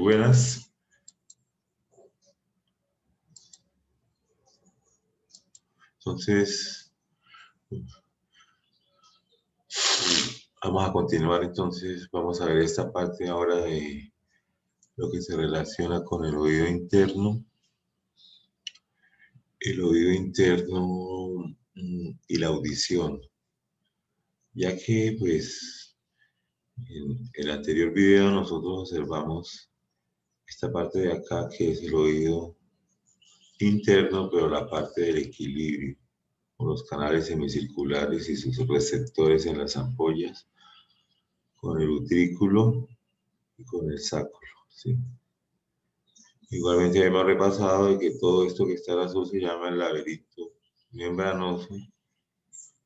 buenas. Entonces, vamos a continuar. Entonces, vamos a ver esta parte ahora de lo que se relaciona con el oído interno. El oído interno y la audición. Ya que, pues, en el anterior video nosotros observamos esta parte de acá que es el oído interno, pero la parte del equilibrio, con los canales semicirculares y sus receptores en las ampollas, con el utrículo y con el sacro, ¿sí? Igualmente hemos repasado de que todo esto que está en azul se llama el laberinto membranoso,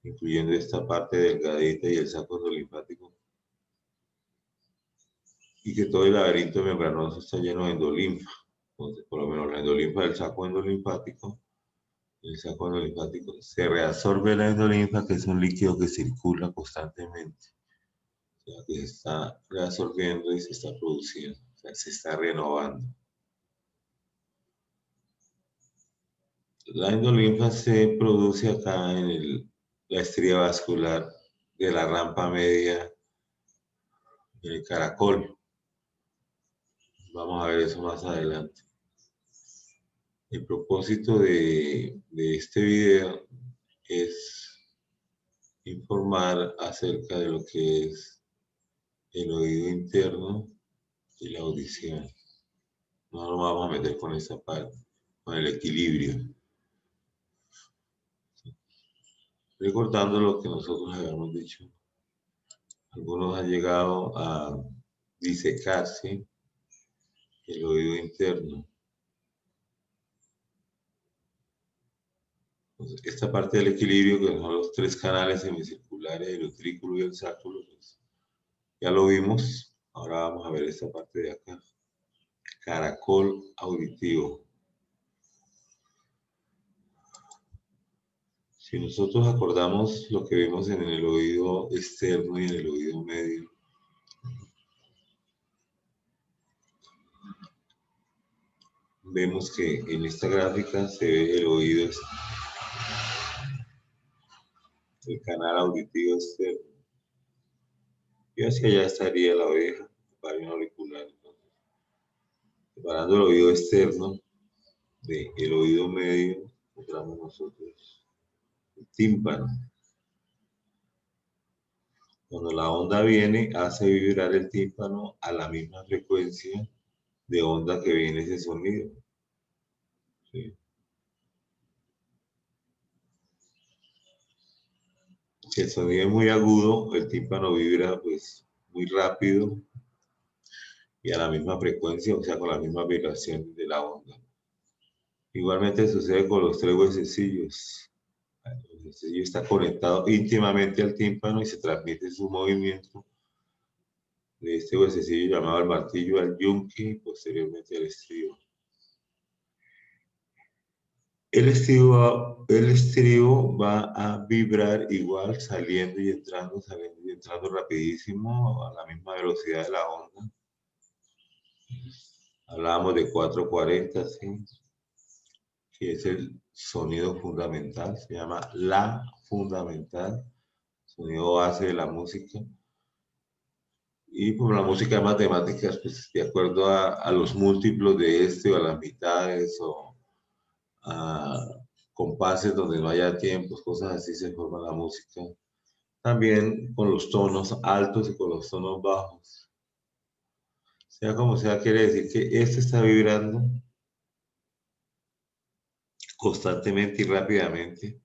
incluyendo esta parte delgadita y el saco endolinfático, y que todo el laberinto membranoso está lleno de endolinfa. Entonces, por lo menos la endolinfa del saco endolinfático, el saco endolinfático se reabsorbe la endolinfa, que es un líquido que circula constantemente, o sea, que se está reabsorbiendo y se está produciendo, o sea, se está renovando. La endolinfa se produce acá en la estría vascular de la rampa media del caracol. Vamos a ver eso más adelante. El propósito de este video es informar acerca de lo que es el oído interno y la audición. No nos vamos a meter con esa parte, con el equilibrio. Recordando lo que nosotros habíamos dicho. Algunos han llegado a disecarse el oído interno. Entonces, esta parte del equilibrio, que son los tres canales semicirculares, el utrículo y el sacro, pues, ya lo vimos. Ahora vamos a ver esta parte de acá. Caracol auditivo. Si nosotros acordamos lo que vimos en el oído externo y en el oído medio, vemos que en esta gráfica se ve el oído externo, el canal auditivo externo. Y hacia allá estaría la oreja, el auricular. Separando el oído externo del oído medio, encontramos nosotros el tímpano. Cuando la onda viene, hace vibrar el tímpano a la misma frecuencia de onda que viene ese sonido. ¿Sí? Si el sonido es muy agudo, el tímpano vibra pues muy rápido y a la misma frecuencia, o sea, con la misma vibración de la onda. Igualmente sucede con los tres huesecillos. El huesecillo está conectado íntimamente al tímpano y se transmite su movimiento de este huesecillo llamado el martillo al yunque y posteriormente al estribo. El estribo va a vibrar igual, saliendo y entrando rapidísimo a la misma velocidad de la onda. Hablábamos de 440, ¿sí? Que es el sonido fundamental, se llama la fundamental, sonido base de la música. Y por la música de matemáticas, pues de acuerdo a los múltiplos de este o a las mitades o a compases donde no haya tiempos, cosas así se forma la música. También con los tonos altos y con los tonos bajos. Sea como sea, quiere decir que este está vibrando constantemente y rápidamente.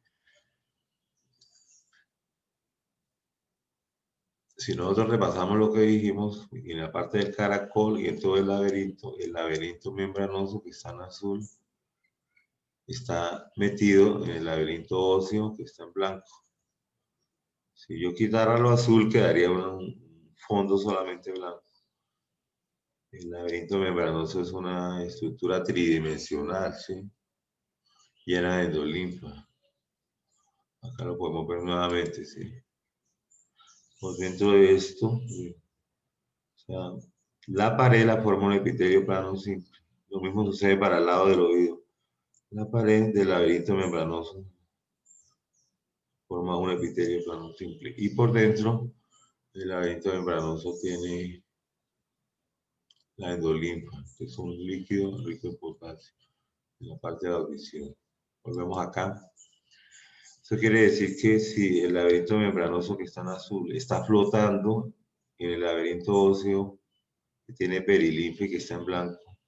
Si nosotros repasamos lo que dijimos en la parte del caracol y en todo el laberinto membranoso que está en azul, está metido en el laberinto óseo que está en blanco. Si yo quitara lo azul, quedaría un fondo solamente blanco. El laberinto membranoso es una estructura tridimensional, ¿sí? Llena de endolinfa. Acá lo podemos ver nuevamente, ¿sí? Por dentro de esto, o sea, La pared la forma un epitelio plano simple. Lo mismo sucede para el lado del oído. La pared del laberinto membranoso forma un epitelio plano simple. Y por dentro, el laberinto membranoso tiene la endolinfa, que es un líquido rico en potasio, en la parte de la audición. Volvemos acá. Eso quiere decir que si el laberinto membranoso que está en azul está flotando en el laberinto óseo que tiene perilinfa y que está en blanco,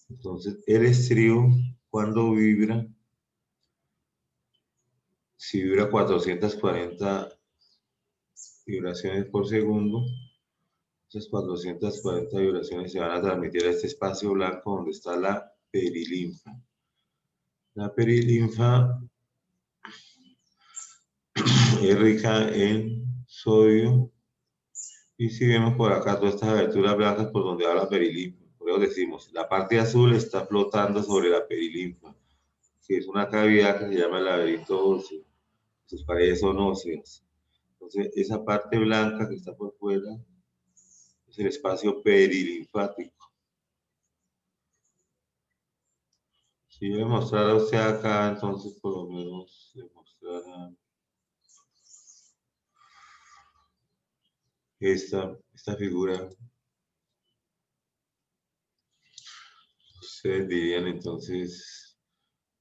entonces el estrío, cuando vibra, si vibra 440 vibraciones por segundo, esas 440 vibraciones se van a transmitir a este espacio blanco donde está la perilinfa. La perilinfa es rica en sodio y si vemos por acá todas estas aberturas blancas por donde va la perilinfa, por eso decimos, la parte azul está flotando sobre la perilinfa, que es una cavidad que se llama el laberinto óseo, sus paredes son óseas. Entonces, esa parte blanca que está por fuera es el espacio perilinfático. Si yo le mostrara a usted acá, entonces por lo menos le mostrara esta figura, ustedes dirían entonces,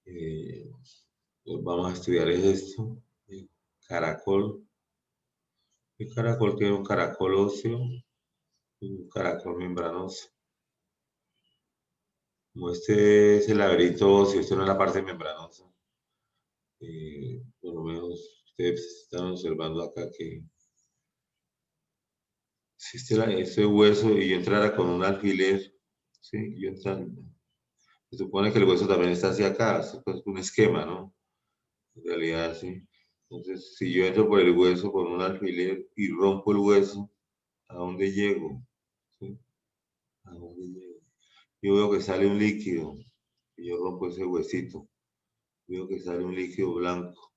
pues vamos a estudiar esto, el caracol. El caracol tiene un caracol óseo y un caracol membranoso. Como este es el laberinto óseo, esto no es la parte membranosa. Por lo menos ustedes están observando acá que si este hueso y yo entrara con un alfiler, ¿sí? Yo entrando, se supone que el hueso también está hacia acá, es pues un esquema, ¿no? En realidad, sí. Entonces, si yo entro por el hueso con un alfiler y rompo el hueso, ¿a dónde llego? ¿Sí? ¿A dónde llego? Yo veo que sale un líquido, y yo rompo ese huesito, veo que sale un líquido blanco.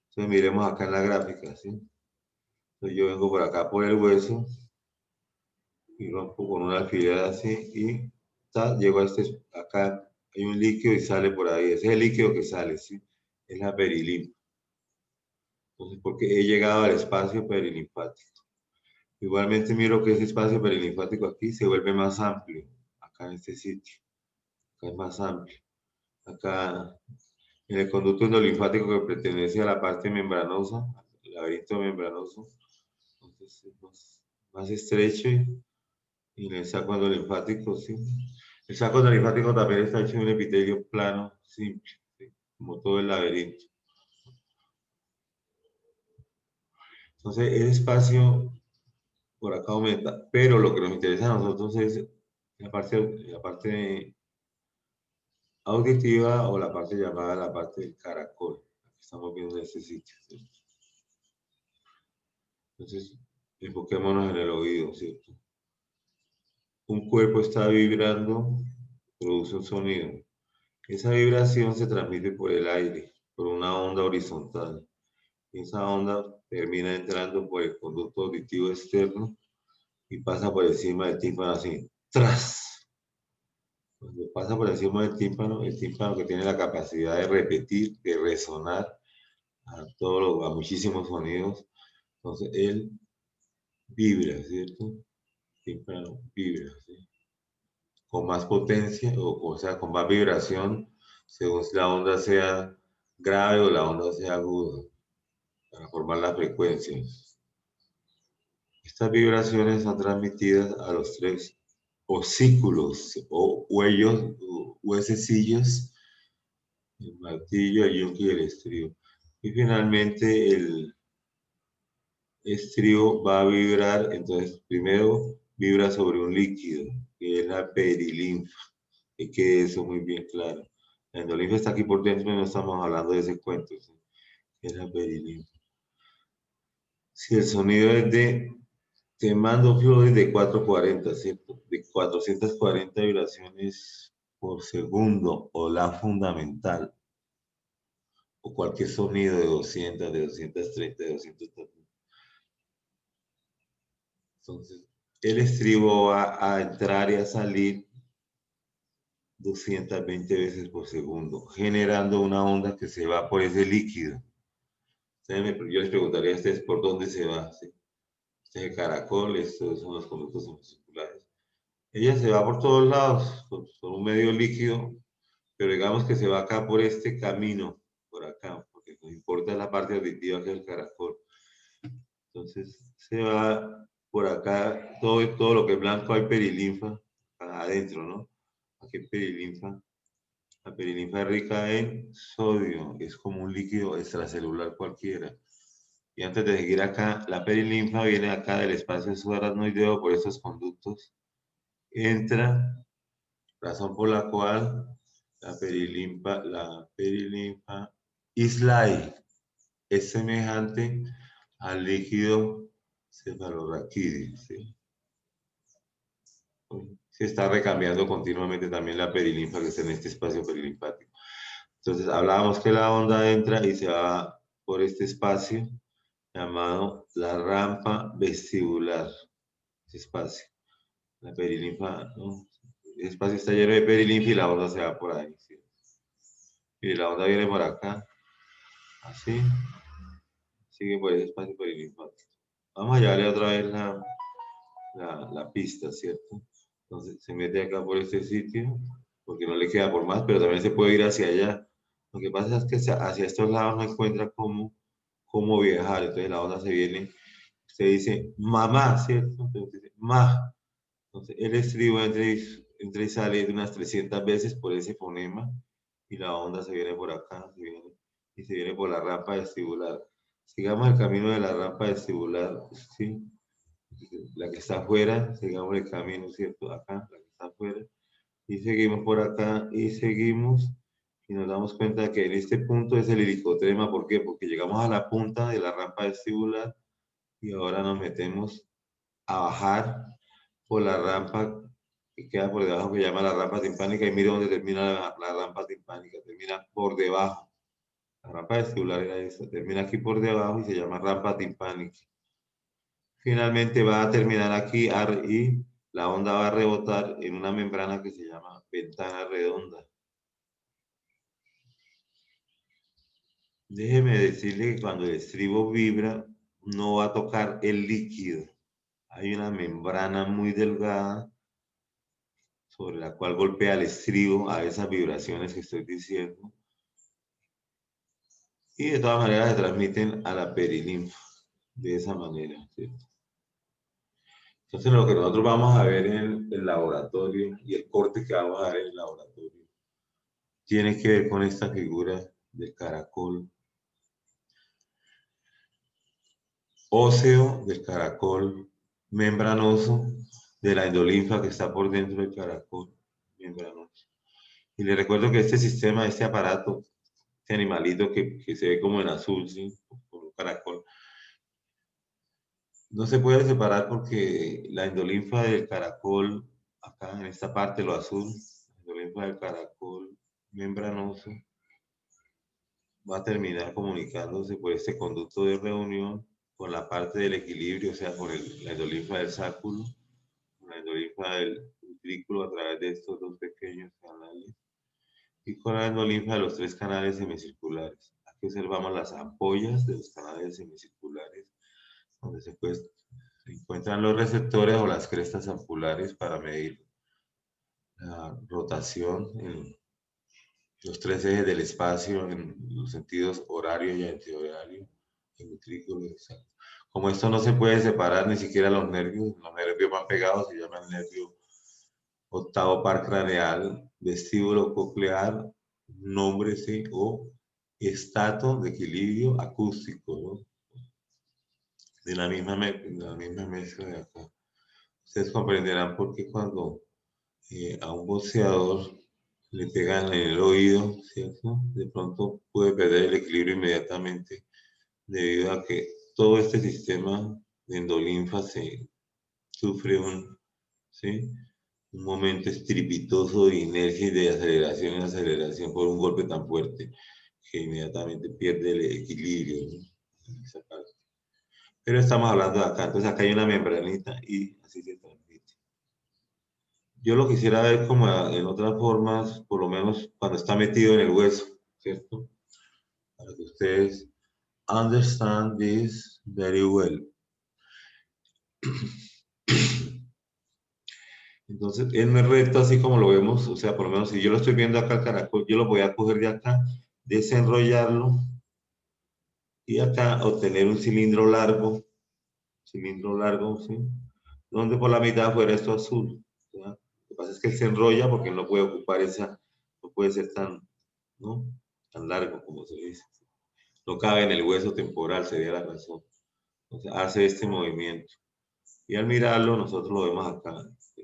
Entonces, miremos acá en la gráfica, ¿sí? Entonces, yo vengo por acá por el hueso y rompo con un alfiler así y llego a acá hay un líquido y sale por ahí. Ese es el líquido que sale, ¿sí? Es la perilimfa. Entonces, porque he llegado al espacio perilinfático. Igualmente miro que ese espacio perilinfático aquí se vuelve más amplio, acá en este sitio. Acá es más amplio. Acá en el conducto endolinfático que pertenece a la parte membranosa, el laberinto membranoso, entonces es más estrecho y en el saco endolinfático, sí. El saco endolinfático también está hecho de un epitelio plano, simple, ¿sí? Como todo el laberinto. Entonces, ese espacio por acá aumenta, pero lo que nos interesa a nosotros es la parte auditiva o la parte llamada la parte del caracol. Aquí estamos viendo en este sitio, ¿cierto? Entonces, enfoquémonos en el oído, ¿cierto? Un cuerpo está vibrando, produce un sonido. Esa vibración se transmite por el aire, por una onda horizontal. Esa onda termina entrando por el conducto auditivo externo y pasa por encima del tímpano así, ¡tras! Cuando pasa por encima del tímpano, el tímpano que tiene la capacidad de repetir, de resonar a muchísimos sonidos, entonces él vibra, ¿cierto? El tímpano vibra, ¿sí? Con más potencia, o sea, con más vibración, según la onda sea grave o la onda sea aguda, para formar las frecuencias. Estas vibraciones son transmitidas a los tres osículos o huesecillos, el martillo, el yunque y el estribo. Y finalmente el estribo va a vibrar, entonces primero vibra sobre un líquido, que es la perilinfa, que quede eso muy bien claro. La endolinfa está aquí por dentro y no estamos hablando de ese cuento, ¿sí? Es la perilinfa. Si el sonido es te mando flores de 440, ¿cierto? De 440 vibraciones por segundo, o la fundamental, o cualquier sonido de 200, de 230, de 230. Entonces, el estribo va a entrar y a salir 220 veces por segundo, generando una onda que se va por ese líquido. Yo les preguntaría a ustedes por dónde se va. ¿Sí? Este es el caracol, estos son los conductos semicirculares. Ella se va por todos lados, por un medio líquido, pero digamos que se va acá por este camino, por acá, porque nos importa la parte auditiva que es el caracol. Entonces se va por acá, todo lo que es blanco hay perilinfa adentro, ¿no? Aquí hay perilinfa. La perilinfa es rica en sodio, es como un líquido extracelular cualquiera. Y antes de seguir acá, la perilinfa viene acá del espacio subaracnoideo por estos conductos. Entra, razón por la cual la perilinfa Islay es semejante al líquido cefalorraquídeo. ¿Sí? Se está recambiando continuamente también la perilinfa que está en este espacio perilinfático. Entonces hablábamos que la onda entra y se va por este espacio llamado la rampa vestibular. Ese espacio. La perilinfa, ¿no? El espacio está lleno de perilinfa y la onda se va por ahí. ¿Sí? Y la onda viene por acá, así, sigue por ese espacio perilinfático. Vamos a llevarle otra vez la pista, ¿cierto? Entonces se mete acá por este sitio, porque no le queda por más, pero también se puede ir hacia allá. Lo que pasa es que hacia estos lados no encuentra cómo viajar, entonces la onda se viene, se dice mamá, ¿cierto? Entonces dice ma. Entonces el estribo entra y sale de unas 300 veces por ese fonema y la onda se viene por acá, y se viene por la rampa vestibular. Sigamos el camino de la rampa vestibular, ¿sí? La que está afuera, sigamos el camino, ¿cierto? Acá, la que está afuera. Y seguimos por acá y seguimos y nos damos cuenta que en este punto es el helicotrema. ¿Por qué? Porque llegamos a la punta de la rampa vestibular y ahora nos metemos a bajar por la rampa que queda por debajo, que se llama la rampa timpánica. Y mire dónde termina la rampa timpánica. Termina por debajo. La rampa vestibular era esta. Termina aquí por debajo y se llama rampa timpánica. Finalmente va a terminar aquí y la onda va a rebotar en una membrana que se llama ventana redonda. Déjeme decirle que cuando el estribo vibra, no va a tocar el líquido. Hay una membrana muy delgada sobre la cual golpea el estribo a esas vibraciones que estoy diciendo. Y de todas maneras se transmiten a la perilinfa de esa manera, ¿cierto? Entonces lo que nosotros vamos a ver en el laboratorio y el corte que vamos a ver en el laboratorio tiene que ver con esta figura del caracol óseo, del caracol membranoso, de la endolinfa que está por dentro del caracol membranoso. Y les recuerdo que este sistema, este aparato, este animalito que se ve como en azul, ¿sí? Como un caracol, no se puede separar porque la endolinfa del caracol, acá en esta parte, lo azul, la endolinfa del caracol membranoso, va a terminar comunicándose por este conducto de reunión con la parte del equilibrio, o sea, con la endolinfa del sáculo, con la endolinfa del utrículo a través de estos dos pequeños canales y con la endolinfa de los tres canales semicirculares. Aquí observamos las ampollas de los canales semicirculares, donde se encuentran los receptores o las crestas ampulares para medir la rotación en los tres ejes del espacio en los sentidos horario y antihorario, en utrículo y exacto. Como esto no se puede separar ni siquiera los nervios van pegados, se llama el nervio octavo par craneal, vestíbulo coclear, nombre sí, o estato de equilibrio acústico, ¿no? De la misma mezcla de acá. Ustedes comprenderán por qué cuando a un boxeador le pegan en el oído, ¿cierto? De pronto puede perder el equilibrio inmediatamente debido a que todo este sistema de endolinfa sufre ¿sí? Un momento estrepitoso de inercia y de aceleración y aceleración por un golpe tan fuerte que inmediatamente pierde el equilibrio, ¿no? En esa parte. Pero estamos hablando de acá, entonces acá hay una membranita y así se transmite. Yo lo quisiera ver como en otras formas, por lo menos cuando está metido en el hueso, ¿cierto? Para que ustedes understand this very well. Entonces, él no es recto así como lo vemos, o sea, por lo menos si yo lo estoy viendo acá el caracol, yo lo voy a coger de acá, desenrollarlo y acá obtener un cilindro largo, ¿sí? Donde por la mitad fuera esto azul, ¿ya? Lo que pasa es que él se enrolla porque no puede ocupar esa, no puede ser tan, ¿no? Tan largo como se dice. No cabe en el hueso temporal, sería la razón. Entonces, hace este movimiento. Y al mirarlo, nosotros lo vemos acá, ¿sí?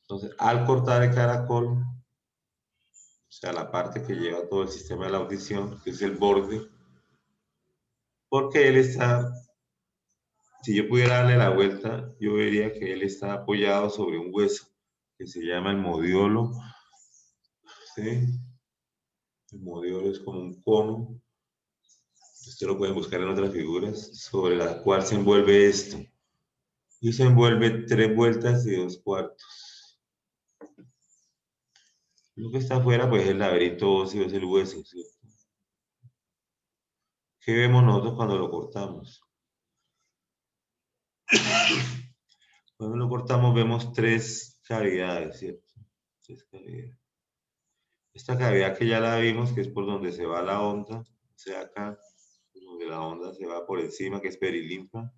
Entonces, al cortar el caracol, o sea, la parte que lleva todo el sistema de la audición, que es el borde, porque él está, si yo pudiera darle la vuelta, yo vería que él está apoyado sobre un hueso que se llama el modiolo, ¿sí? El modiolo es como un cono, usted lo pueden buscar en otras figuras, sobre la cual se envuelve esto. Y se envuelve 3 vueltas y 2 cuartos. Lo que está afuera, pues es el laberinto óseo, es el hueso, ¿cierto? ¿Qué vemos nosotros cuando lo cortamos? Cuando lo cortamos vemos 3 cavidades, ¿cierto? 3 cavidades. Esta cavidad que ya la vimos, que es por donde se va la onda, o sea, acá, donde la onda se va por encima, que es perilinfa.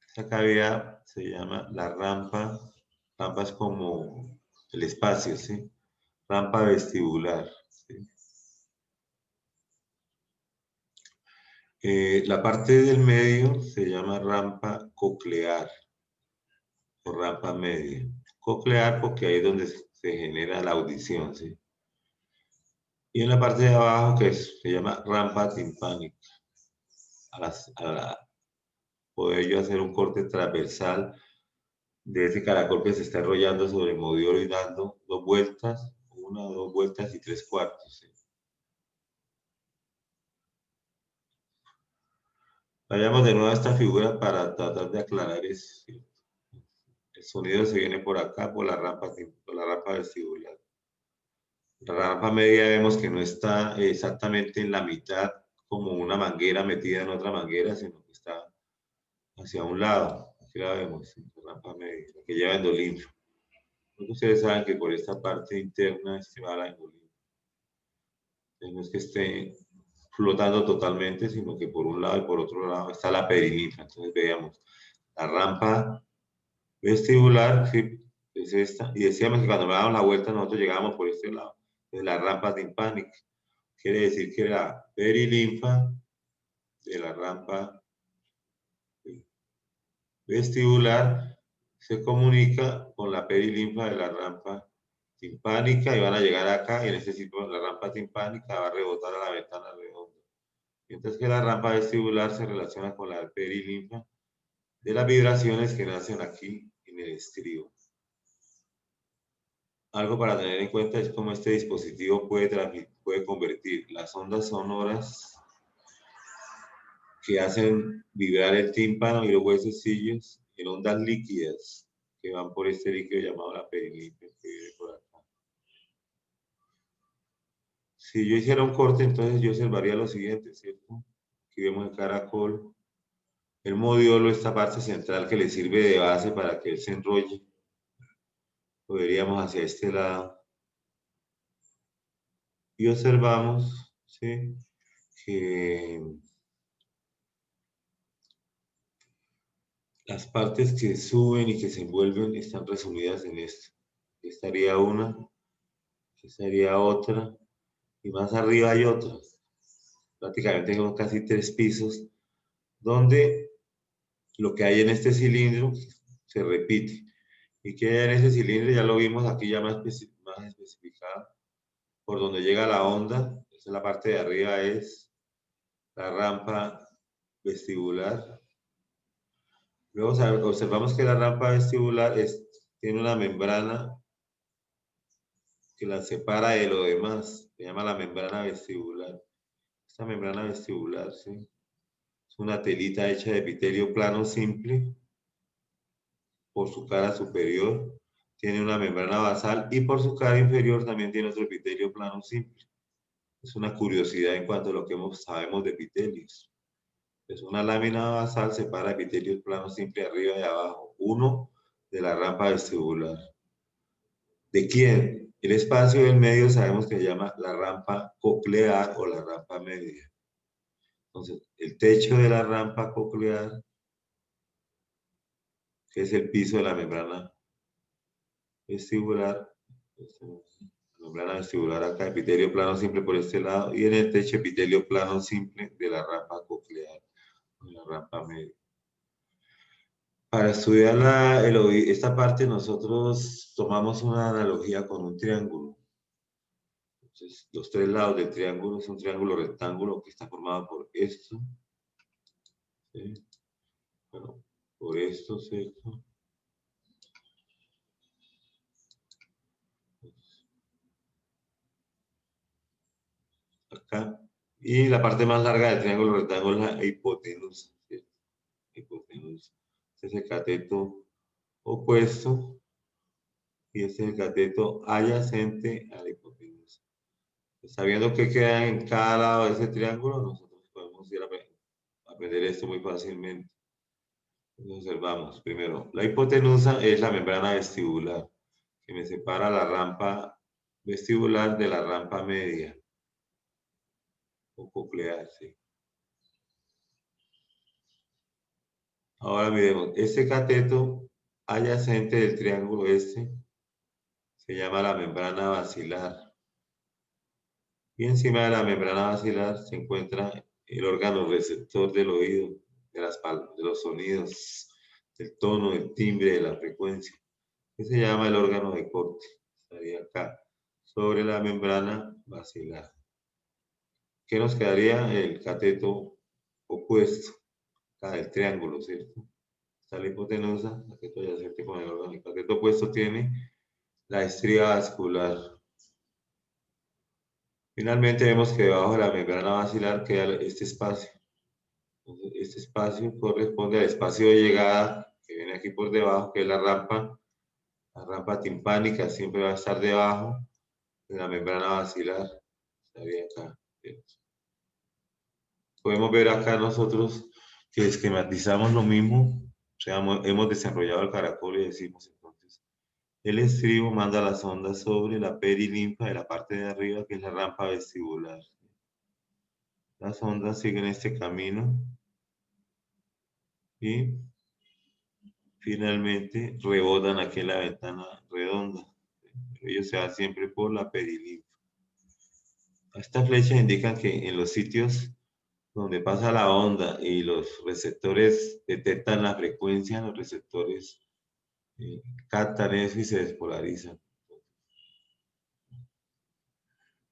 Esta cavidad se llama la rampa. Rampa es como el espacio, ¿sí? Rampa vestibular, ¿sí? La parte del medio se llama rampa coclear o rampa media. Coclear porque ahí es donde se genera la audición, ¿sí? Y en la parte de abajo se llama rampa timpánica. A poder yo hacer un corte transversal de ese caracol que se está enrollando sobre el modiolo y dando 2 vueltas, 1, 2 vueltas y 3 cuartos, ¿sí? Vayamos de nuevo a esta figura para tratar de aclarar eso, ¿sí? El sonido se viene por acá, por la rampa vestibular. La rampa media vemos que no está exactamente en la mitad como una manguera metida en otra manguera, sino que está hacia un lado. Aquí la vemos, ¿sí? La rampa media, la que lleva endolinfo. Ustedes saben que por esta parte interna es que va la endolinfo. No es que esté flotando totalmente, sino que por un lado y por otro lado está la perilinfa. Entonces veamos, la rampa vestibular, sí, es esta. Y decíamos que cuando me dábamos la vuelta nosotros llegábamos por este lado. Es la rampa timpánica. Quiere decir que la perilinfa de la rampa vestibular se comunica con la perilinfa de la rampa timpánica y van a llegar acá y en este sitio la rampa timpánica va a rebotar a la ventana redonda. Mientras que la rampa vestibular se relaciona con la perilinfa de las vibraciones que nacen aquí en el estribo. Algo para tener en cuenta es cómo este dispositivo puede convertir las ondas sonoras que hacen vibrar el tímpano y los huesecillos en ondas líquidas que van por este líquido llamado la perilinfa que vive por acá. Si yo hiciera un corte, entonces yo observaría lo siguiente, ¿cierto? Aquí vemos el caracol, el modiolo, esta parte central que le sirve de base para que él se enrolle. Lo veríamos hacia este lado. Y observamos, ¿sí? Que las partes que suben y que se envuelven están resumidas en esto. Aquí estaría una, aquí estaría otra, y más arriba hay otra. Prácticamente tengo casi 3 pisos, donde lo que hay en este cilindro se repite. Y que hay en ese cilindro ya lo vimos aquí ya más especificado, por donde llega la onda, esa es la parte de arriba, es la rampa vestibular. Luego observamos que la rampa vestibular tiene una membrana que la separa de lo demás, se llama la membrana vestibular. Esta membrana vestibular, ¿sí? Es una telita hecha de epitelio plano simple. Por su cara superior tiene una membrana basal y por su cara inferior también tiene otro epitelio plano simple. Es una curiosidad en cuanto a lo que sabemos de epitelios. Es una lámina basal separa epitelios planos simple arriba y abajo. Uno de la rampa vestibular. ¿De quién? El espacio del medio sabemos que se llama la rampa coclear o la rampa media. Entonces, el techo de la rampa coclear, que es el piso de la membrana vestibular, la membrana vestibular acá, epitelio plano simple por este lado, y en el techo epitelio plano simple de la rampa coclear, la rampa media. Para estudiar esta parte nosotros tomamos una analogía con un triángulo. Entonces, los tres lados del triángulo es un triángulo rectángulo que está formado por esto, ¿sí? Bueno, por esto, ¿cierto? Acá. Y la parte más larga del triángulo rectángulo es la hipotenusa, ¿cierto? Hipotenusa. Este es el cateto opuesto y este es el cateto adyacente a la hipotenusa. Sabiendo que queda en cada lado de ese triángulo, nosotros podemos ir a aprender esto muy fácilmente. Entonces observamos, primero, la hipotenusa es la membrana vestibular, que me separa la rampa vestibular de la rampa media, o coclear, ¿sí? Ahora miremos, este cateto adyacente del triángulo este se llama la membrana basilar. Y encima de la membrana basilar se encuentra el órgano receptor del oído, de los sonidos, del tono, del timbre, de la frecuencia, que se llama el órgano de corte. Estaría acá, sobre la membrana basilar. ¿Qué nos quedaría? El cateto opuesto, acá del triángulo, ¿cierto? Está la hipotenusa, cateto adyacente con el órgano. El cateto opuesto tiene la estría vascular. Finalmente vemos que debajo de la membrana basilar queda este espacio. Entonces, este espacio corresponde al espacio de llegada que viene aquí por debajo, que es la rampa timpánica, siempre va a estar debajo de la membrana basilar. Estaría acá. Podemos ver acá nosotros que esquematizamos lo mismo, o sea, hemos desarrollado el caracol y decimos entonces, el estribo manda las ondas sobre la perilinfa de la parte de arriba, que es la rampa vestibular. Las ondas siguen este camino y finalmente rebotan aquí en la ventana redonda. Ellos se van siempre por la perilinfa. Estas flechas indican que en los sitios donde pasa la onda y los receptores detectan la frecuencia, los receptores captan eso y se despolarizan.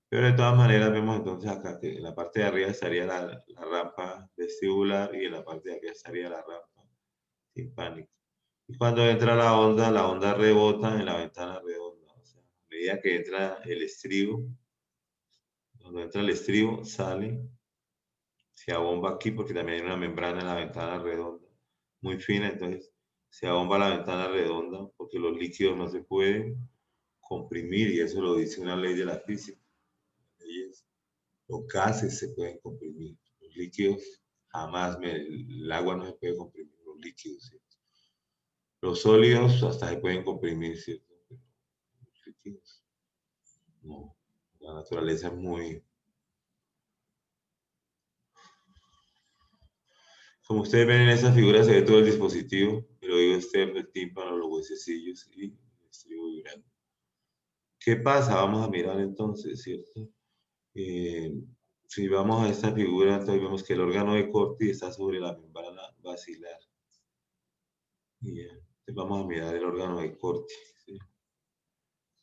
Pero de todas maneras vemos entonces acá que en la parte de arriba estaría la rampa vestibular y en la parte de aquí estaría la rampa timpánica. Y cuando entra la onda rebota en la ventana redonda. O sea, a medida que entra el estribo, cuando entra el estribo, sale, se abomba aquí porque también hay una membrana en la ventana redonda, muy fina, entonces se abomba la ventana redonda porque los líquidos no se pueden comprimir y eso lo dice una ley de la física. Los gases se pueden comprimir, los líquidos jamás, el agua no se puede comprimir, los líquidos, ¿cierto? Los sólidos hasta se pueden comprimir, ¿cierto? Pero los líquidos, no. La naturaleza es muy... Como ustedes ven en esa figura se ve todo el dispositivo, el oído externo, el tímpano, los huesecillos y el estribo vibrante. ¿Qué pasa? Vamos a mirar entonces, ¿cierto? Si vamos a esta figura, entonces vemos que el órgano de Corti está sobre la membrana basilar. Y vamos a mirar el órgano de Corti, ¿sí?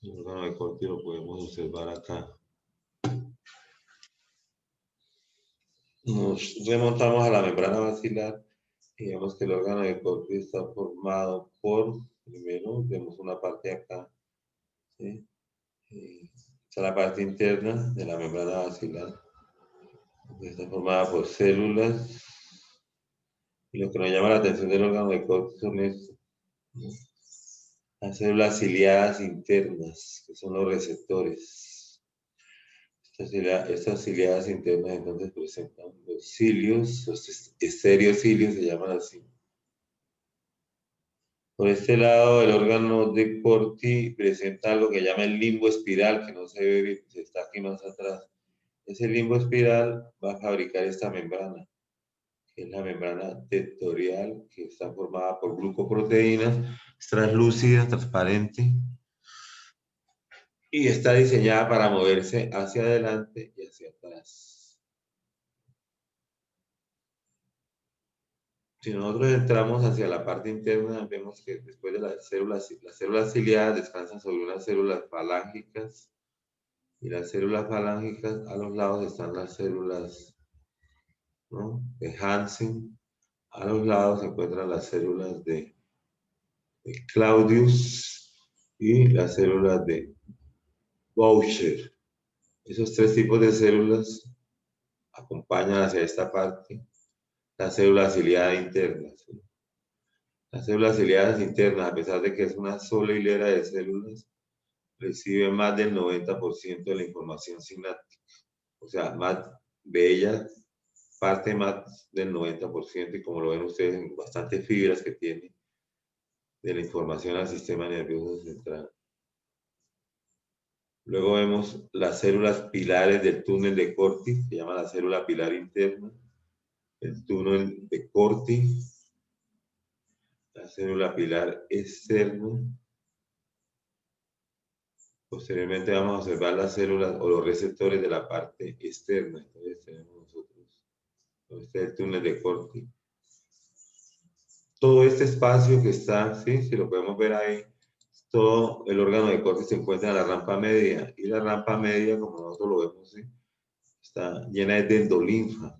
El órgano de Corti lo podemos observar acá. Nos remontamos a la membrana basilar y vemos que el órgano de Corti está formado por, primero, vemos una parte acá, ¿sí? Está la parte interna de la membrana basilar, que está formada por células Y lo que nos llama la atención del órgano de Corti son estos, ¿no? Las células ciliadas internas, que son los receptores. Estas ciliadas internas entonces presentan los cilios, los estereocilios se llaman así. Por este lado, el órgano de Corti presenta algo que llama el limbo espiral, que no se ve, se está aquí más atrás. Ese limbo espiral va a fabricar esta membrana, que es la membrana tectorial, que está formada por glucoproteínas, es translúcida, transparente, y está diseñada para moverse hacia adelante y hacia atrás. Si nosotros entramos hacia la parte interna, vemos que después de las células ciliadas descansan sobre unas células falángicas, y las células falángicas a los lados están las células, ¿no?, de Hansen. A los lados se encuentran las células de Claudius y las células de Boucher. Esos tres tipos de células acompañan hacia esta parte las células ciliadas internas. Las células ciliadas internas, a pesar de que es una sola hilera de células, reciben más del 90% de la información sináptica. O sea, más de ellas parte más del 90%, y como lo ven ustedes, en bastantes fibras que tiene de la información al sistema nervioso central. Luego vemos las células pilares del túnel de Corti, se llama la célula pilar interna, el túnel de Corti, la célula pilar externa. Posteriormente vamos a observar las células o los receptores de la parte externa. Entonces tenemos nosotros, este es el túnel de Corti. Todo este espacio que está, ¿sí?, si lo podemos ver ahí, todo el órgano de Corti se encuentra en la rampa media, y la rampa media, como nosotros lo vemos, ¿sí?, está llena de endolinfa.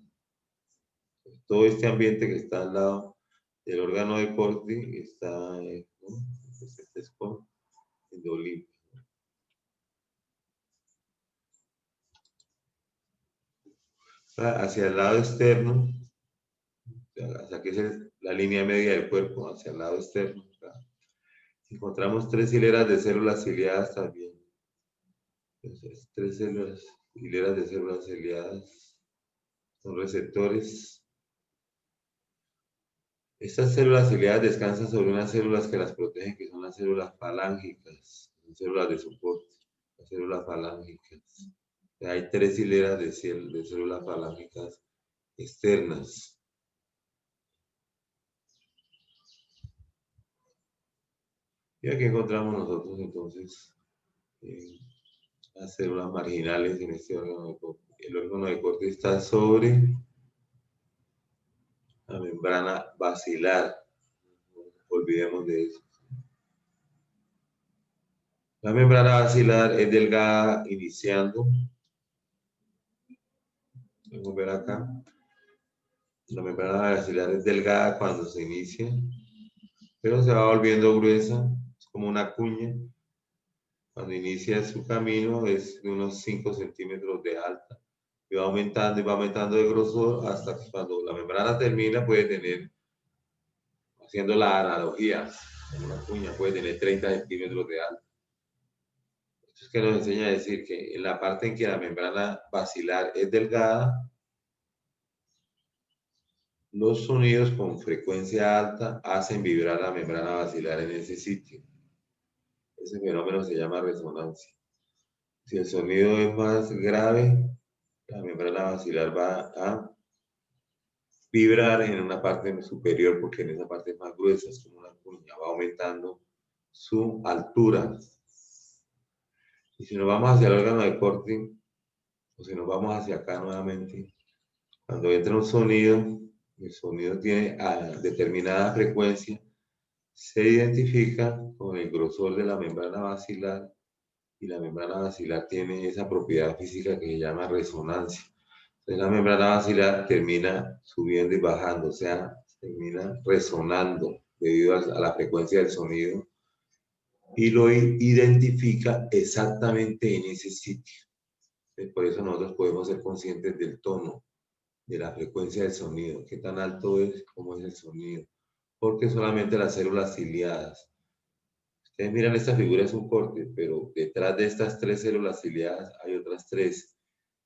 Todo este ambiente que está al lado del órgano de Corti está, ¿no?, este es con endolinfa. Hacia el lado externo, hasta que es la línea media del cuerpo, hacia el lado externo, encontramos tres hileras de células ciliadas también. Entonces, hileras de células ciliadas son receptores. Estas células ciliadas descansan sobre unas células que las protegen, que son las células falángicas, son células de soporte, las células falángicas. Hay tres hileras de células falángicas externas. Y aquí encontramos nosotros entonces las células marginales en este órgano de Corti. El órgano de Corti está sobre la membrana basilar. No olvidemos de eso. La membrana basilar es delgada iniciando. Vamos a ver acá. La membrana basilar es delgada cuando se inicia, pero se va volviendo gruesa, es como una cuña. Cuando inicia su camino es de unos 5 centímetros de alta, y va aumentando de grosor hasta que cuando la membrana termina puede tener, haciendo la analogía, una cuña puede tener 30 centímetros de alta. Esto es que nos enseña a decir que en la parte en que la membrana basilar es delgada, los sonidos con frecuencia alta hacen vibrar la membrana basilar en ese sitio. Ese fenómeno se llama resonancia. Si el sonido es más grave, la membrana basilar va a vibrar en una parte superior, porque en esa parte es más gruesa, es como una cuña, va aumentando su altura. Y si nos vamos hacia el órgano de Corti, o si nos vamos hacia acá nuevamente, cuando entra un sonido, el sonido tiene a determinada frecuencia, se identifica con el grosor de la membrana basilar, y la membrana basilar tiene esa propiedad física que se llama resonancia. Entonces la membrana basilar termina subiendo y bajando, o sea, termina resonando debido a la frecuencia del sonido, y lo identifica exactamente en ese sitio. Entonces, por eso nosotros podemos ser conscientes del tono de la frecuencia del sonido, qué tan alto es, cómo es el sonido, porque solamente las células ciliadas. Ustedes miran esta figura, es un corte, pero detrás de estas 3 células ciliadas hay otras 3,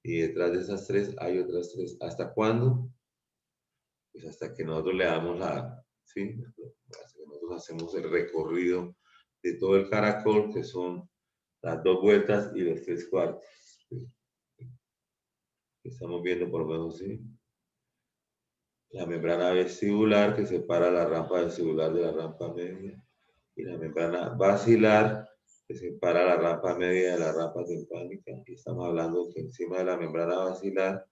y detrás de esas 3 hay otras 3. ¿Hasta cuándo? Pues hasta que nosotros le damos ¿sí? Hasta que nosotros hacemos el recorrido de todo el caracol, que son las 2 vueltas y los 3 cuartos. ¿Sí? Estamos viendo por lo menos, ¿sí? La membrana vestibular que separa la rampa vestibular de la rampa media, y la membrana basilar que separa la rampa media de la rampa timpánica. Y estamos hablando que encima de la membrana basilar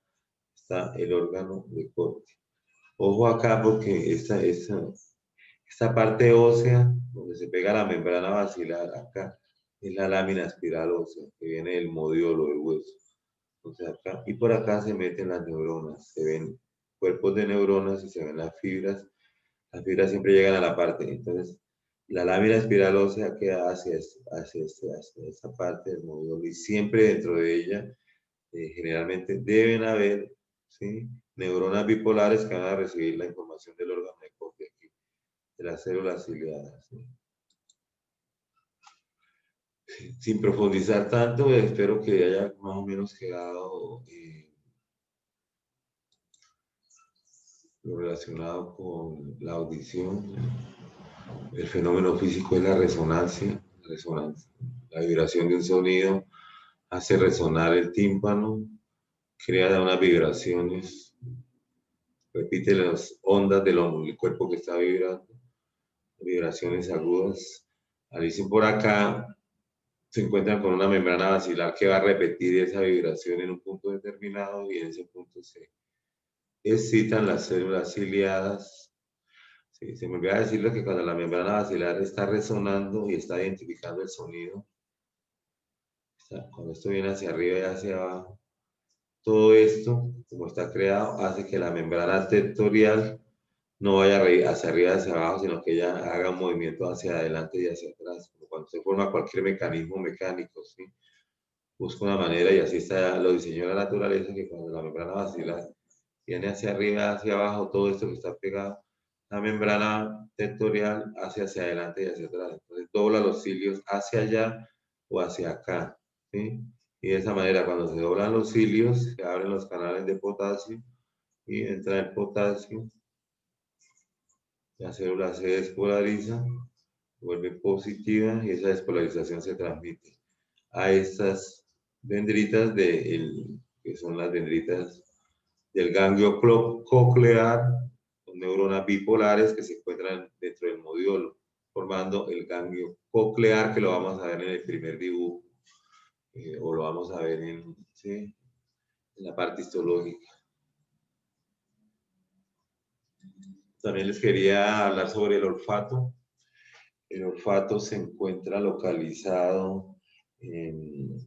está el órgano de corte. Ojo acá porque esta parte ósea, donde se pega la membrana basilar, acá es la lámina espiral ósea, que viene del modiolo del hueso. Entonces acá, y por acá se meten las neuronas, se ven cuerpos de neuronas y se ven las fibras. Las fibras siempre llegan a la parte, entonces la lámina espiral ósea queda hacia esta parte del modiolo, y siempre dentro de ella generalmente deben haber, ¿sí?, neuronas bipolares que van a recibir la información del órgano de corte aquí, de las células ciliadas. ¿Sí? Sin profundizar tanto, espero que haya más o menos quedado lo relacionado con la audición. El fenómeno físico es la resonancia. La vibración de un sonido hace resonar el tímpano, crea unas vibraciones, repite las ondas del cuerpo que está vibrando, vibraciones agudas. Al irse por acá, se encuentran con una membrana basilar que va a repetir esa vibración en un punto determinado, y en ese punto se excitan las células ciliadas. Sí, se me olvidaba decirle que cuando la membrana basilar está resonando y está identificando el sonido, cuando esto viene hacia arriba y hacia abajo, todo esto, como está creado, hace que la membrana tectorial no vaya hacia arriba y hacia abajo, sino que ella haga un movimiento hacia adelante y hacia atrás, como cuando se forma cualquier mecanismo mecánico, ¿sí? Busca una manera, y así lo diseñó la naturaleza, que cuando la membrana basilar viene hacia arriba, hacia abajo, todo esto que está pegado, la membrana tectorial hace hacia adelante y hacia atrás. Entonces dobla los cilios hacia allá o hacia acá, ¿sí? Y de esa manera, cuando se doblan los cilios, se abren los canales de potasio y entra el potasio, la célula se despolariza, vuelve positiva, y esa despolarización se transmite a estas dendritas que son las dendritas del ganglio coclear, con neuronas bipolares que se encuentran dentro del modiolo, formando el ganglio coclear, que lo vamos a ver en el primer dibujo, o lo vamos a ver ¿sí?, en la parte histológica. También les quería hablar sobre el olfato. El olfato se encuentra localizado en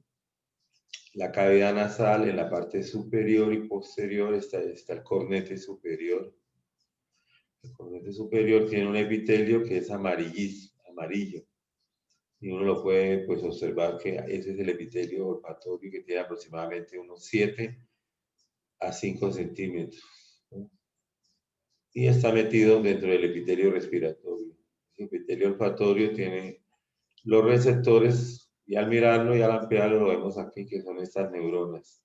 la cavidad nasal. En la parte superior y posterior está el cornete superior. El cornete superior tiene un epitelio que es amarillo, y uno lo puede, pues, observar que ese es el epitelio olfatorio, que tiene aproximadamente unos 7 a 5 centímetros, ¿no? Y está metido dentro del epitelio respiratorio. El epitelio olfatorio tiene los receptores, y al mirarlo y al ampliarlo lo vemos aquí, que son estas neuronas.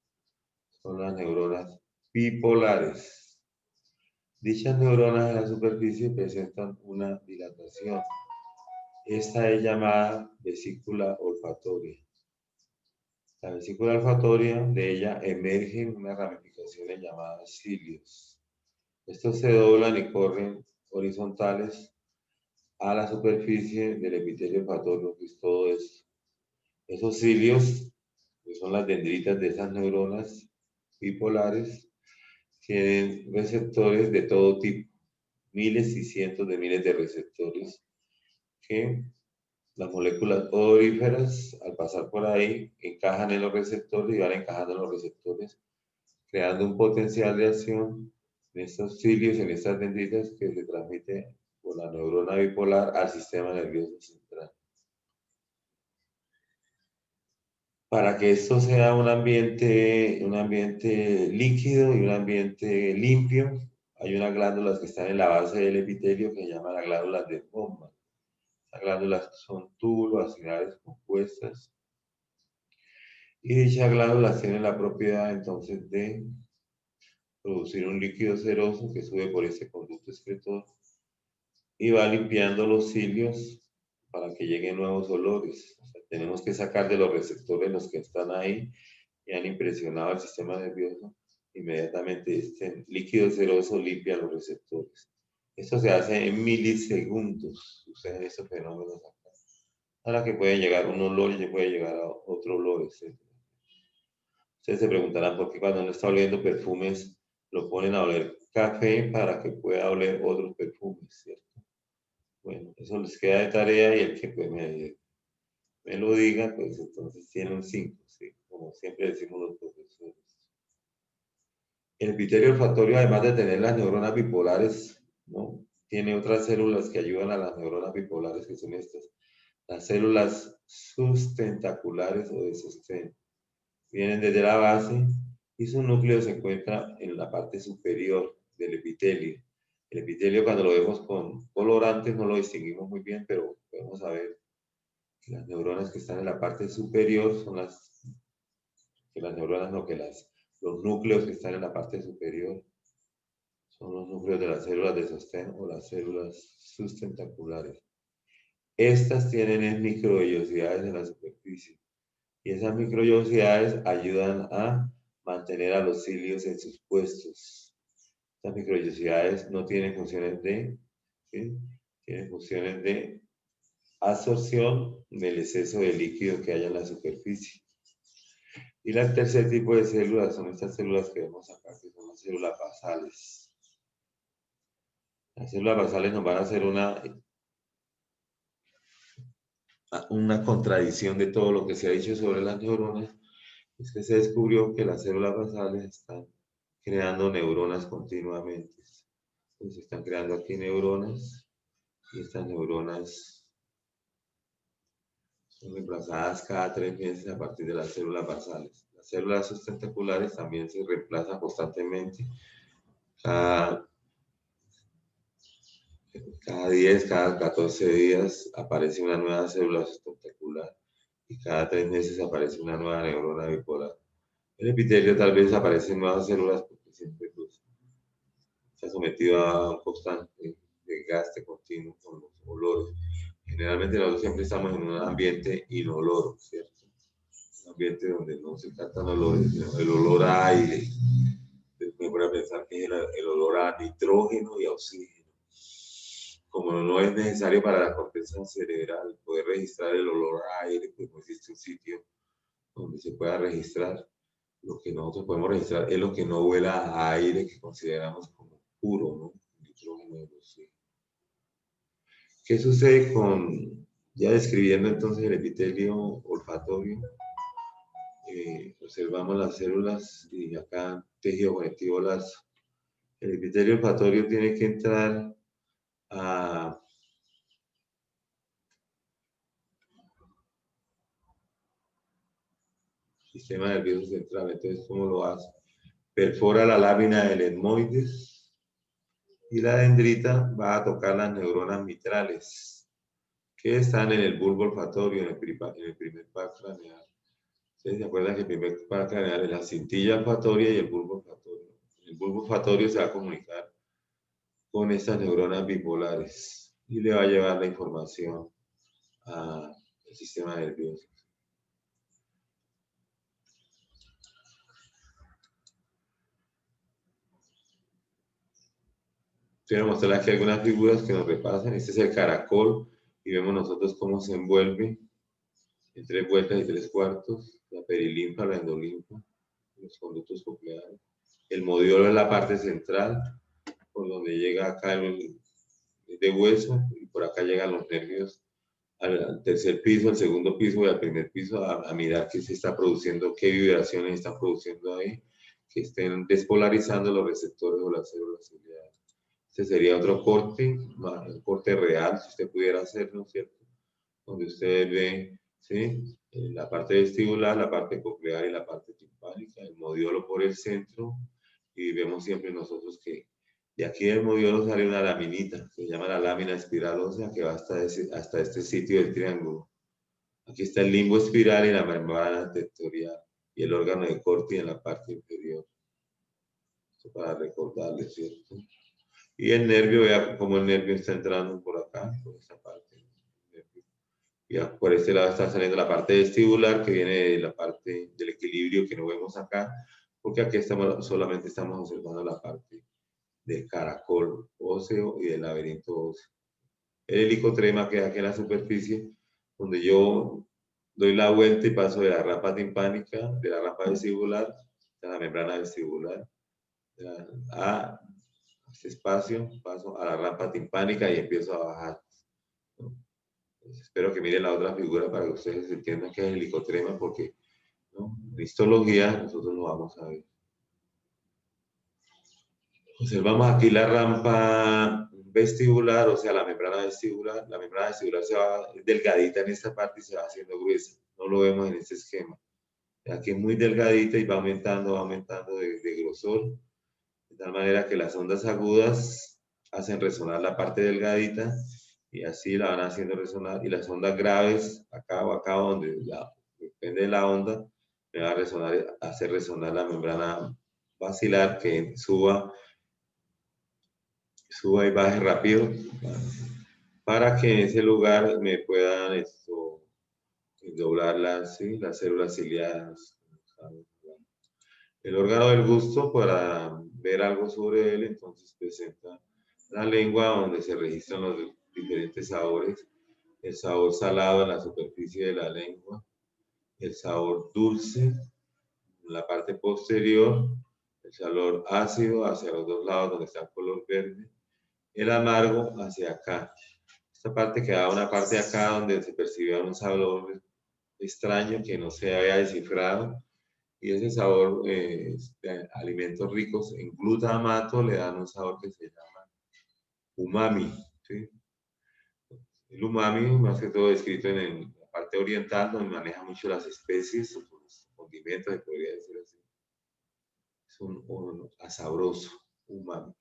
Son las neuronas bipolares. Dichas neuronas en la superficie presentan una dilatación. Esta es llamada vesícula olfatoria. La vesícula olfatoria, de ella emergen unas ramificaciones llamadas cilios. Estos se doblan y corren horizontales a la superficie del epitelio olfatorio, que es todo esto. Esos cilios, que son las dendritas de esas neuronas bipolares, tienen receptores de todo tipo, miles y cientos de miles de receptores, que las moléculas odoríferas, al pasar por ahí, encajan en los receptores y van encajando en los receptores, creando un potencial de acción en estos cilios, en estas dendritas, que se transmite por la neurona bipolar al sistema nervioso central. Para que esto sea un ambiente líquido y un ambiente limpio, hay unas glándulas que están en la base del epitelio que se llaman las glándulas de Bowman. Las glándulas son túbulos acinares compuestas y dichas glándulas tienen la propiedad entonces de producir un líquido ceroso que sube por ese conducto excretor y va limpiando los cilios para que lleguen nuevos olores. O sea, tenemos que sacar de los receptores los que están ahí y han impresionado al sistema nervioso. Inmediatamente este líquido ceroso limpia los receptores. Esto se hace en milisegundos. Suceden estos fenómenos acá. Ahora que puede llegar un olor y puede llegar a otro olor, etc. Ustedes se preguntarán por qué cuando uno está oliendo perfumes lo ponen a oler café para que pueda oler otros perfumes, ¿cierto? Bueno, eso les queda de tarea y el que pues, me lo diga, pues entonces tiene un 5, ¿sí? Como siempre decimos los profesores. El epitelio olfatorio, además de tener las neuronas bipolares, ¿no? Tiene otras células que ayudan a las neuronas bipolares, que son estas. Las células sustentaculares o de sostén. Vienen desde la base y su núcleo se encuentra en la parte superior del epitelio. El epitelio cuando lo vemos con colorantes no lo distinguimos muy bien, pero podemos saber que las neuronas que están en la parte superior son las neuronas no, los núcleos que están en la parte superior son los núcleos de las células de sostén o las células sustentaculares. Estas tienen microvellosidades en la superficie y esas microvellosidades ayudan a mantener a los cilios en sus puestos. Estas microvellosidades no tienen funciones ¿sí? Tienen funciones de absorción del exceso de líquido que haya en la superficie. Y el tercer tipo de células son estas células que vemos acá, que son las células basales. Las células basales nos van a hacer una contradicción de todo lo que se ha dicho sobre las neuronas. Es que se descubrió que las células basales están creando neuronas continuamente. Entonces están creando aquí neuronas y estas neuronas son reemplazadas cada 3 meses a partir de las células basales. Las células sustentaculares también se reemplazan constantemente. Cada 10, cada 14 días aparece una nueva célula sustentacular y cada 3 meses aparece una nueva neurona bipolar. El epitelio tal vez aparecen nuevas células porque siempre pues, está sometido a un constante desgaste continuo con los olores. Generalmente nosotros siempre estamos en un ambiente inoloro, ¿cierto? Un ambiente donde no se captan olores, sino el olor a aire. Me voy a pensar que es el olor a nitrógeno y a oxígeno. Como no es necesario para la corteza cerebral poder registrar el olor a aire, pues no existe un sitio donde se pueda registrar. Lo que nosotros podemos registrar es lo que no huela a aire que consideramos como puro, ¿no? Nitrógeno y oxígeno. ¿Qué sucede ya describiendo entonces el epitelio olfatorio? Observamos las células y acá tejido conectivo lazo. El epitelio olfatorio tiene que entrar a sistema nervioso central. Entonces, ¿cómo lo hace? Perfora la lámina del etmoides y la dendrita va a tocar las neuronas mitrales que están en el bulbo olfatorio, en el primer par craneal. ¿Ustedes se acuerdan que el primer par craneal es la cintilla olfatoria y el bulbo olfatorio? El bulbo olfatorio se va a comunicar con estas neuronas bipolares y le va a llevar la información al sistema nervioso. Quiero mostrarles aquí algunas figuras que nos repasan. Este es el caracol y vemos nosotros cómo se envuelve en 3 vueltas y 3 cuartos, la perilinfa, la endolinfa, los conductos cocleares. El modiolo es la parte central, por donde llega acá el de hueso, y por acá llegan los nervios al tercer piso, al segundo piso y al primer piso a mirar qué se está produciendo, qué vibraciones están produciendo ahí, que estén despolarizando los receptores o las células ciliares. Este sería otro corte, un corte real, si usted pudiera hacerlo, ¿cierto? Donde usted ve, ¿sí? la parte vestibular, la parte coclear y la parte timpánica, el modiolo por el centro, y vemos siempre nosotros que de aquí del modiolo sale una laminita, se llama la lámina espiral ósea, que va hasta este sitio del triángulo. Aquí está el limbo espiral y la membrana tectorial, y el órgano de Corti en la parte inferior. Esto para recordarles, ¿cierto? Y el nervio, vea cómo el nervio está entrando por acá, por esta parte. Ya por este lado está saliendo la parte vestibular, que viene de la parte del equilibrio que no vemos acá, porque aquí solamente estamos observando la parte del caracol óseo y del laberinto óseo. El helicotrema queda aquí en la superficie, donde yo doy la vuelta y paso de la rampa timpánica, de la rampa vestibular, a la membrana vestibular, a este espacio, paso a la rampa timpánica y empiezo a bajar, ¿no? Espero que miren la otra figura para que ustedes entiendan qué es el helicotrema, porque, ¿no?, en histología nosotros lo vamos a ver. Observamos aquí la rampa vestibular, o sea, la membrana vestibular. La membrana vestibular se va delgadita en esta parte y se va haciendo gruesa. No lo vemos en este esquema. Aquí es muy delgadita y va aumentando de grosor, de tal manera que las ondas agudas hacen resonar la parte delgadita y así la van haciendo resonar, y las ondas graves, acá o acá, donde depende de la onda, me va a resonar, hacer resonar la membrana basilar, que suba y baje rápido, para que en ese lugar me puedan doblar las células ciliadas. El órgano del gusto, para ver algo sobre él, entonces presenta la lengua, donde se registran los diferentes sabores. El sabor salado en la superficie de la lengua, el sabor dulce en la parte posterior, el sabor ácido hacia los dos lados donde está el color verde, el amargo hacia acá. Esta parte quedaba una parte acá donde se percibía un sabor extraño que no se había descifrado, y ese sabor de alimentos ricos en glutamato le dan un sabor que se llama umami, ¿sí? El umami, más que todo descrito en la parte oriental, donde maneja mucho las especies, los condimentos, se podría decir así. Es un asabroso umami.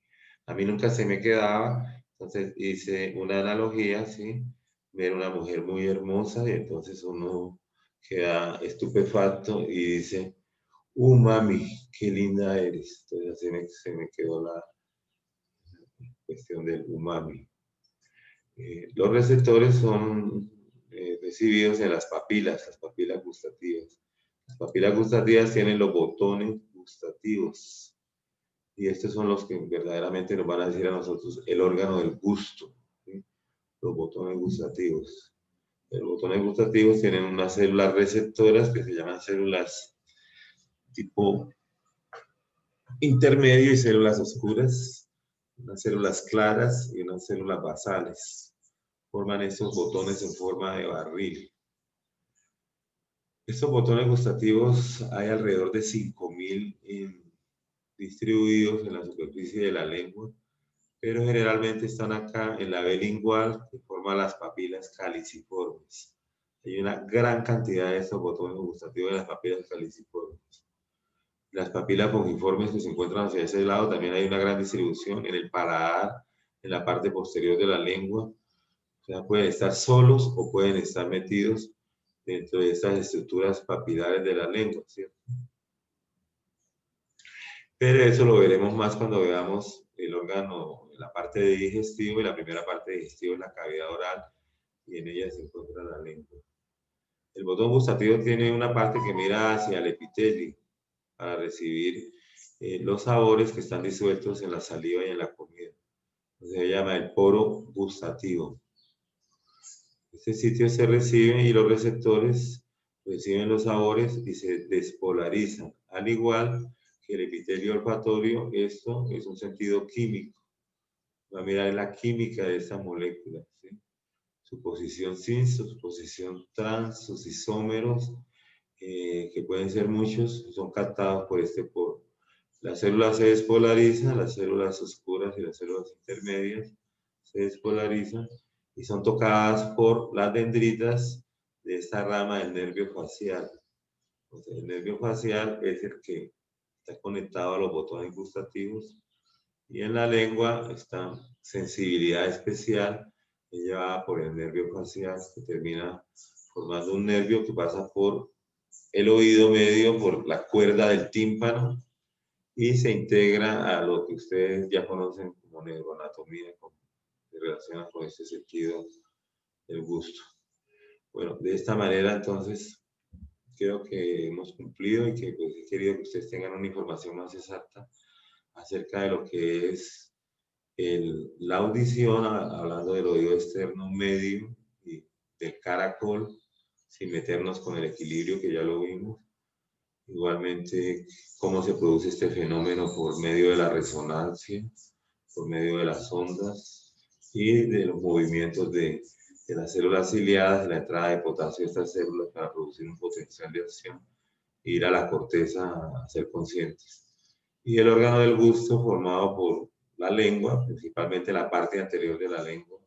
A mí nunca se me quedaba, entonces hice una analogía, ¿sí? Ver una mujer muy hermosa y entonces uno queda estupefacto y dice, mami, qué linda eres. Entonces así se me quedó la cuestión del umami. Los receptores son recibidos en las papilas gustativas. Las papilas gustativas tienen los botones gustativos, y estos son los que verdaderamente nos van a decir a nosotros el órgano del gusto, ¿sí? Los botones gustativos. Los botones gustativos tienen unas células receptoras que se llaman células tipo intermedio y células oscuras, unas células claras y unas células basales. Forman esos botones en forma de barril. Estos botones gustativos hay alrededor de 5.000 distribuidos en la superficie de la lengua, pero generalmente están acá en la B lingual, que forma las papilas caliciformes. Hay una gran cantidad de estos botones gustativos en las papilas caliciformes. Las papilas pungiformes que se encuentran hacia ese lado, también hay una gran distribución en el paladar, en la parte posterior de la lengua. O sea, pueden estar solos o pueden estar metidos dentro de estas estructuras papilares de la lengua, ¿cierto? Pero eso lo veremos más cuando veamos el órgano, la parte de digestivo, y la primera parte de digestivo es la cavidad oral, y en ella se encuentra la lengua. El botón gustativo tiene una parte que mira hacia el epitelio para recibir los sabores que están disueltos en la saliva y en la comida. Se llama el poro gustativo. Este sitio se recibe y los receptores reciben los sabores y se despolarizan. Al igual que el epitelio olfatorio, esto es un sentido químico. Va a mirar la química de esta molécula, ¿sí? Su posición cis, su posición trans, sus isómeros, que pueden ser muchos, son captados por este poro. Las células se despolarizan, las células oscuras y las células intermedias se despolarizan y son tocadas por las dendritas de esta rama del nervio facial. Entonces, el nervio facial es el que está conectado a los botones gustativos y en la lengua está sensibilidad especial llevada por el nervio facial que termina formando un nervio que pasa por el oído medio, por la cuerda del tímpano y se integra a lo que ustedes ya conocen como neuroanatomía, que relaciona con este sentido del gusto. Bueno, de esta manera entonces creo que hemos cumplido y que pues, he querido que ustedes tengan una información más exacta acerca de lo que es la audición, hablando del oído externo medio y del caracol, sin meternos con el equilibrio que ya lo vimos. Igualmente, cómo se produce este fenómeno por medio de la resonancia, por medio de las ondas y de los movimientos de las células ciliadas, de la entrada de potasio de estas células para producir un potencial de acción e ir a la corteza a ser conscientes. Y el órgano del gusto formado por la lengua, principalmente la parte anterior de la lengua,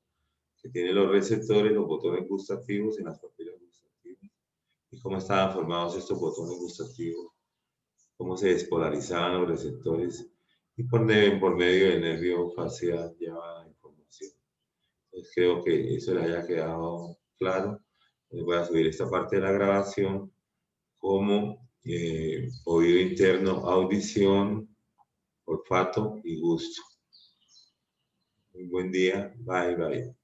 que tiene los receptores, los botones gustativos en las papilas gustativas. Y cómo estaban formados estos botones gustativos, cómo se despolarizaban los receptores y por medio del nervio facial lleva la información. Entonces creo que eso les haya quedado claro. Les voy a subir esta parte de la grabación como oído interno, audición, olfato y gusto. Muy buen día. Bye, bye.